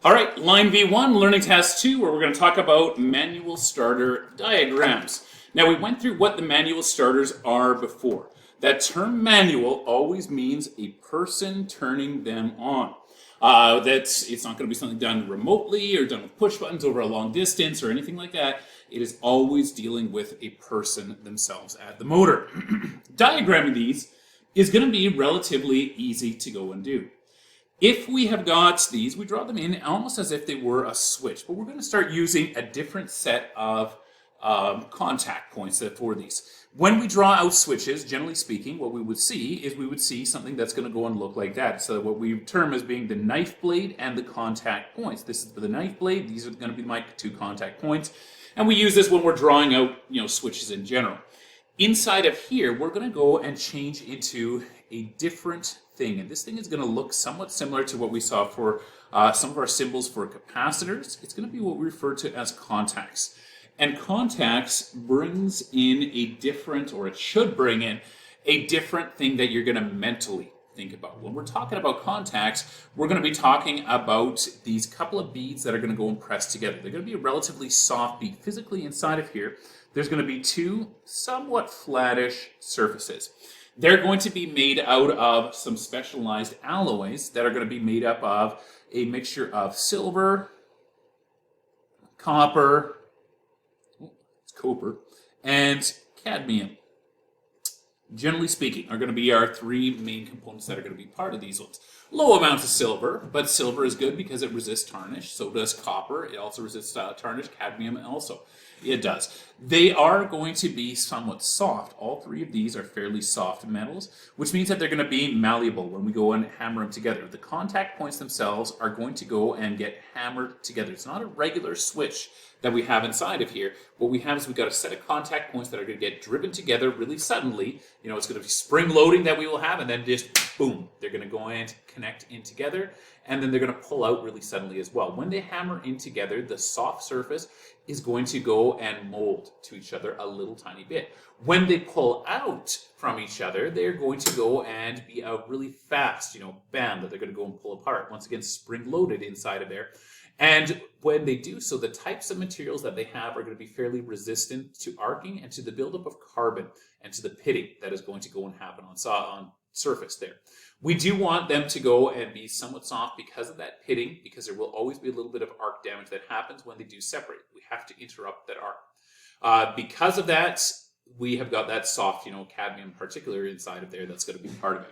All right, line V1, learning task 2, where we're going to talk about manual starter diagrams. Now, we went through what the manual starters are before. That term manual always means a person turning them on. It's not going to be something done remotely or done with push buttons over a long distance or anything like that. It is always dealing with a person themselves at the motor. Diagramming these is going to be relatively easy to go and do. If we have got these, we draw them in almost as if they were a switch, but we're going to start using a different set of contact points for these. When we draw out switches, generally speaking, what we would see is we would see something that's going to go and look like that. So what we term as being the knife blade and the contact points. This is for the knife blade. These are going to be my two contact points. And we use this when we're drawing out, switches in general. Inside of here, we're going to go and change into a different thing. And this thing is going to look somewhat similar to what we saw for some of our symbols for capacitors. It's going to be what we refer to as contacts. And contacts brings in a different, or it should bring in, a different thing that you're going to mentally think about. When we're talking about contacts, we're going to be talking about these couple of beads that are going to go and press together. They're going to be a relatively soft bead. Physically inside of here, there's going to be two somewhat flattish surfaces. They're going to be made out of some specialized alloys that are going to be made up of a mixture of silver, copper, and cadmium. Generally speaking, are going to be our three main components that are going to be part of these ones. Low amounts of silver, but silver is good because it resists tarnish. So does copper. It also resists tarnish. Cadmium also. It does. They are going to be somewhat soft. All three of these are fairly soft metals, which means that they're going to be malleable when we go and hammer them together. The contact points themselves are going to go and get hammered together. It's not a regular switch that we have inside of here. What we have is we've got a set of contact points that are going to get driven together really suddenly. It's going to be spring loading that we will have, and then just boom, they're going to go and connect in together, and then they're going to pull out really suddenly as well. When they hammer in together, the soft surface is going to go and mold to each other a little tiny bit. When they pull out from each other, they're going to go and be a really fast, bam, that they're going to go and pull apart. Once again, spring loaded inside of there. And when they do so, the types of materials that they have are going to be fairly resistant to arcing and to the buildup of carbon and to the pitting that is going to go and happen on surface there. We do want them to go and be somewhat soft because of that pitting, because there will always be a little bit of arc damage that happens when they do separate. We have to interrupt that arc. Because of that, we have got that soft, cadmium particular inside of there that's going to be part of it.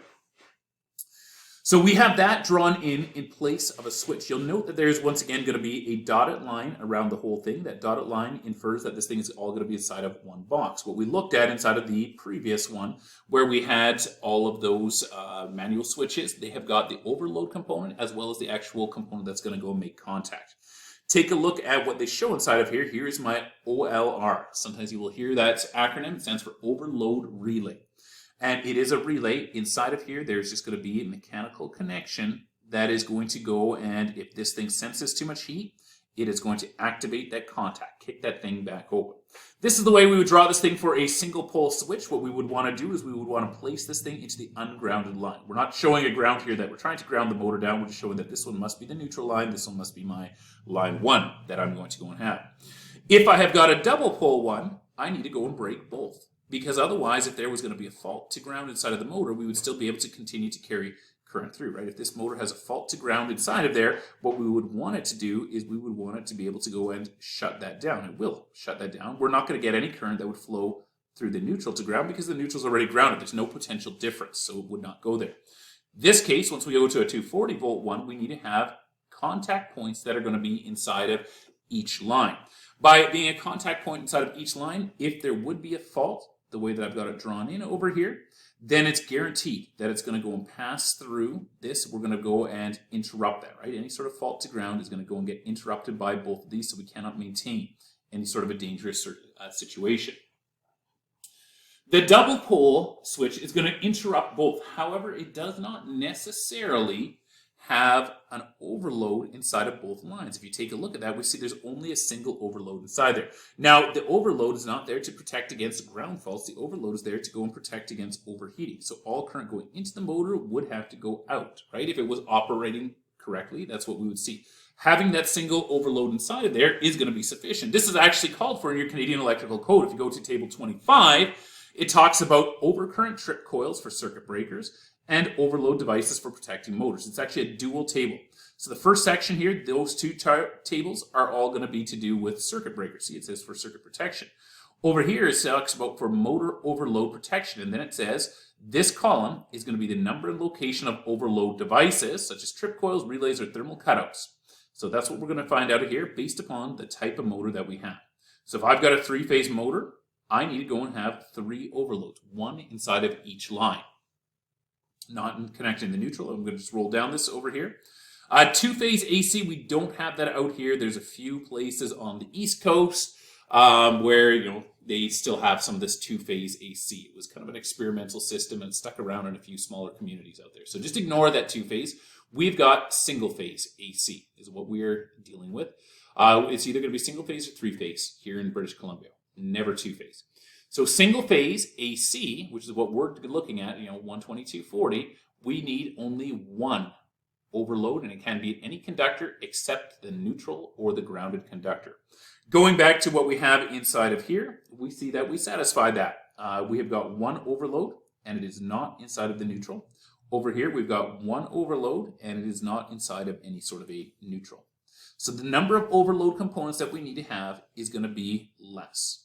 So we have that drawn in place of a switch. You'll note that there's once again going to be a dotted line around the whole thing. That dotted line infers that this thing is all going to be inside of one box. What we looked at inside of the previous one, where we had all of those manual switches, they have got the overload component as well as the actual component that's going to go and make contact. Take a look at what they show inside of here. Here is my OLR. Sometimes you will hear that acronym. It stands for overload relay. And it is a relay. Inside of here, there's just going to be a mechanical connection that is going to go, and if this thing senses too much heat, it is going to activate that contact, kick that thing back open. This is the way we would draw this thing for a single pole switch. What we would want to do is we would want to place this thing into the ungrounded line. We're not showing a ground here that we're trying to ground the motor down. We're just showing that this one must be the neutral line. This one must be my line 1 that I'm going to go and have. If I have got a double pole one, I need to go and break both. Because otherwise, if there was going to be a fault to ground inside of the motor, we would still be able to continue to carry current through, right? If this motor has a fault to ground inside of there, what we would want it to do is we would want it to be able to go and shut that down. It will shut that down. We're not going to get any current that would flow through the neutral to ground because the neutral is already grounded. There's no potential difference, so it would not go there. This case, once we go to a 240 volt one, we need to have contact points that are going to be inside of each line. By it being a contact point inside of each line, if there would be a fault, the way that I've got it drawn in over here, then it's guaranteed that it's going to go and pass through this. We're going to go and interrupt that, right? Any sort of fault to ground is going to go and get interrupted by both of these, so we cannot maintain any sort of a dangerous situation. The double pole switch is going to interrupt both. However, it does not necessarily have an overload inside of both lines. If you take a look at that, we see there's only a single overload inside there. Now, the overload is not there to protect against ground faults. The overload is there to go and protect against overheating. So all current going into the motor would have to go out, right? If it was operating correctly, that's what we would see. Having that single overload inside of there is going to be sufficient. This is actually called for in your Canadian Electrical Code. If you go to table 25, it talks about overcurrent trip coils for circuit breakers and overload devices for protecting motors. It's actually a dual table. So the first section here, those two tables are all going to be to do with circuit breakers. See, it says for circuit protection. Over here, it talks about for motor overload protection. And then it says this column is going to be the number and location of overload devices, such as trip coils, relays, or thermal cutouts. So that's what we're going to find out here based upon the type of motor that we have. So if I've got a three-phase motor, I need to go and have 3 overloads, 1 inside of each line. Not connecting the neutral. I'm going to just roll down this over here. Two-phase AC, we don't have that out here. There's a few places on the East Coast where they still have some of this two-phase AC. It was kind of an experimental system and stuck around in a few smaller communities out there. So just ignore that two-phase. We've got single-phase AC is what we're dealing with. It's either going to be single-phase or three-phase here in British Columbia. Never two-phase. So single-phase AC, which is what we're looking at, 12240, we need only 1 overload, and it can be any conductor except the neutral or the grounded conductor. Going back to what we have inside of here, we see that we satisfy that. We have got 1 overload, and it is not inside of the neutral. Over here, we've got 1 overload, and it is not inside of any sort of a neutral. So the number of overload components that we need to have is going to be less.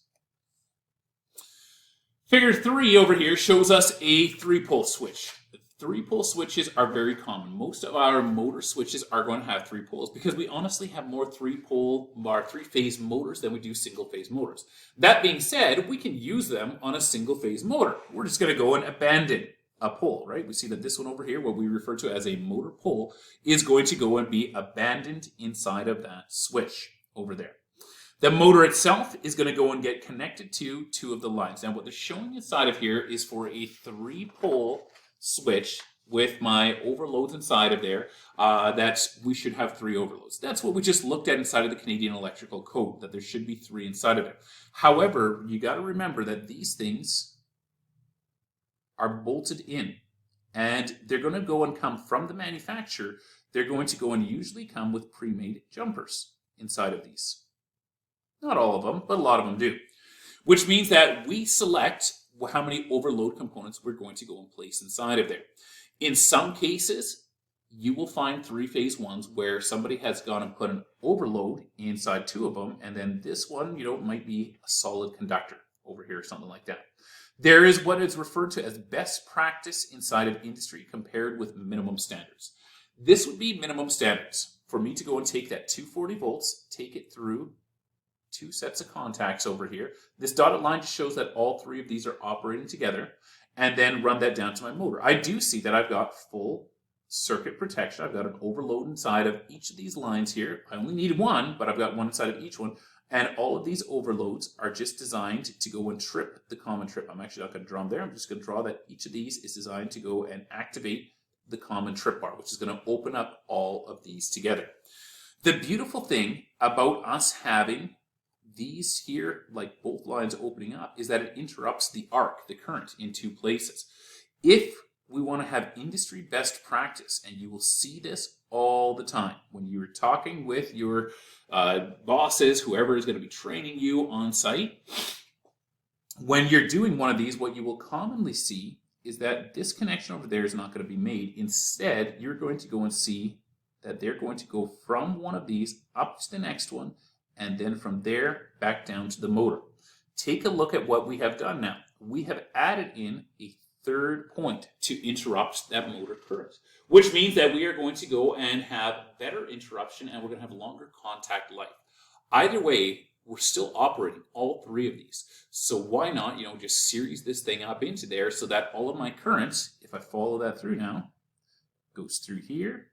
Figure 3 over here shows us a 3-pole switch. 3-pole switches are very common. Most of our motor switches are going to have 3 poles because we honestly have more 3-phase motors than we do single-phase motors. That being said, we can use them on a single-phase motor. We're just going to go and abandon a pole, right? We see that this one over here, what we refer to as a motor pole, is going to go and be abandoned inside of that switch over there. The motor itself is going to go and get connected to 2 of the lines. Now, what they're showing inside of here is for a 3-pole switch with my overloads inside of there, that we should have 3 overloads. That's what we just looked at inside of the Canadian Electrical Code, that there should be 3 inside of it. However, you got to remember that these things are bolted in, and they're going to go and come from the manufacturer. They're going to go and usually come with pre-made jumpers inside of these. Not all of them, but a lot of them do. Which means that we select how many overload components we're going to go and place inside of there. In some cases, you will find 3-phase ones where somebody has gone and put an overload inside 2 of them, and then this one, might be a solid conductor over here or something like that. There is what is referred to as best practice inside of industry compared with minimum standards. This would be minimum standards for me to go and take that 240 volts, take it through 2 sets of contacts over here. This dotted line just shows that all 3 of these are operating together, and then run that down to my motor. I do see that I've got full circuit protection. I've got an overload inside of each of these lines here. I only need 1, but I've got 1 inside of each one. And all of these overloads are just designed to go and trip the common trip. I'm actually not going to draw them there. I'm just going to draw that each of these is designed to go and activate the common trip bar, which is going to open up all of these together. The beautiful thing about us having these here, like both lines opening up, is that it interrupts the arc, the current, in 2 places. If we want to have industry best practice, and you will see this all the time when you're talking with your bosses, whoever is going to be training you on site, when you're doing one of these, what you will commonly see is that this connection over there is not going to be made. Instead, you're going to go and see that they're going to go from one of these up to the next one, and then from there back down to the motor. Take a look at what we have done now. We have added in a 3rd point to interrupt that motor current, which means that we are going to go and have better interruption, and we're going to have longer contact life. Either way, we're still operating all 3 of these. So why not, just series this thing up into there so that all of my currents, if I follow that through now, goes through here,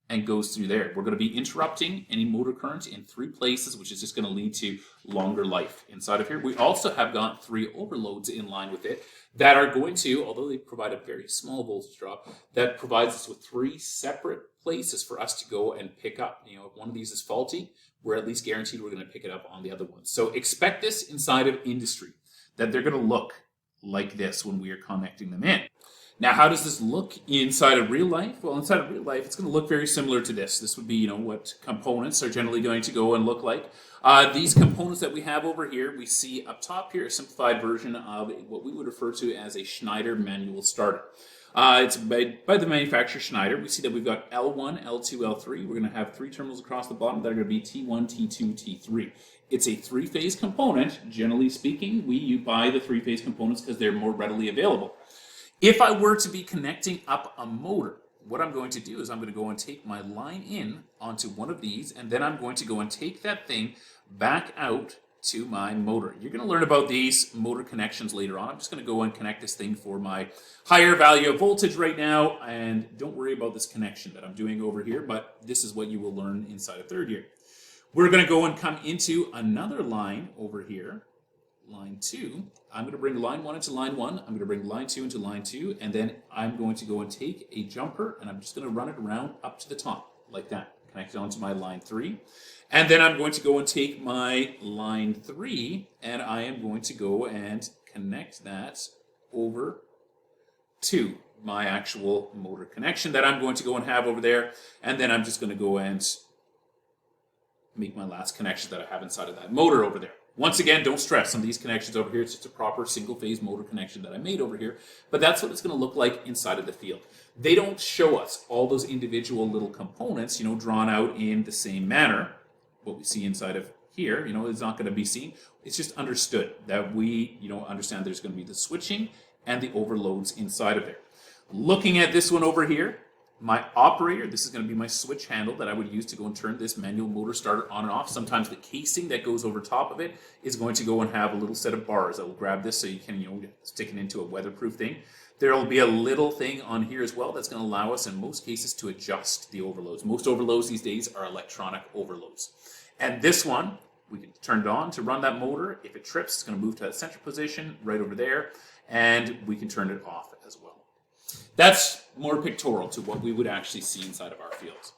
and goes through there. We're going to be interrupting any motor current in 3 places, which is just going to lead to longer life inside of here. We also have got 3 overloads in line with it that are going to, although they provide a very small voltage drop, that provides us with 3 separate places for us to go and pick up. If one of these is faulty, we're at least guaranteed we're going to pick it up on the other one. So expect this inside of industry, that they're going to look like this when we are connecting them in. Now, how does this look inside of real life? Well, inside of real life, it's going to look very similar to this. This would be, what components are generally going to go and look like. These components that we have over here, we see up top here a simplified version of what we would refer to as a Schneider manual starter. It's made by the manufacturer Schneider. We see that we've got L1, L2, L3. We're going to have 3 terminals across the bottom that are going to be T1, T2, T3. It's a 3-phase component. Generally speaking, you buy the 3-phase components because they're more readily available. If I were to be connecting up a motor, what I'm going to do is I'm going to go and take my line in onto one of these, and then I'm going to go and take that thing back out to my motor. You're going to learn about these motor connections later on. I'm just going to go and connect this thing for my higher value of voltage right now, and don't worry about this connection that I'm doing over here, but this is what you will learn inside of third year. We're going to go and come into another line over here, line 2. I'm going to bring line 1 into line 1. I'm going to bring line 2 into line 2, and then I'm going to go and take a jumper, and I'm just going to run it around up to the top, like that. Connect it onto my line 3. And then I'm going to go and take my line 3, and I am going to go and connect that over to my actual motor connection that I'm going to go and have over there. And then I'm just going to go and make my last connection that I have inside of that motor over there. Once again, don't stress on these connections over here. It's just a proper single-phase motor connection that I made over here. But that's what it's going to look like inside of the field. They don't show us all those individual little components, drawn out in the same manner. What we see inside of here, is not going to be seen. It's just understood that we, understand there's going to be the switching and the overloads inside of there. Looking at this one over here, my operator, this is going to be my switch handle that I would use to go and turn this manual motor starter on and off. Sometimes the casing that goes over top of it is going to go and have a little set of bars that will grab this so you can, stick it into a weatherproof thing. There will be a little thing on here as well that's going to allow us in most cases to adjust the overloads. Most overloads these days are electronic overloads. And this one, we can turn it on to run that motor. If it trips, it's going to move to that center position right over there, and we can turn it off as well. That's more pictorial to what we would actually see inside of our fields.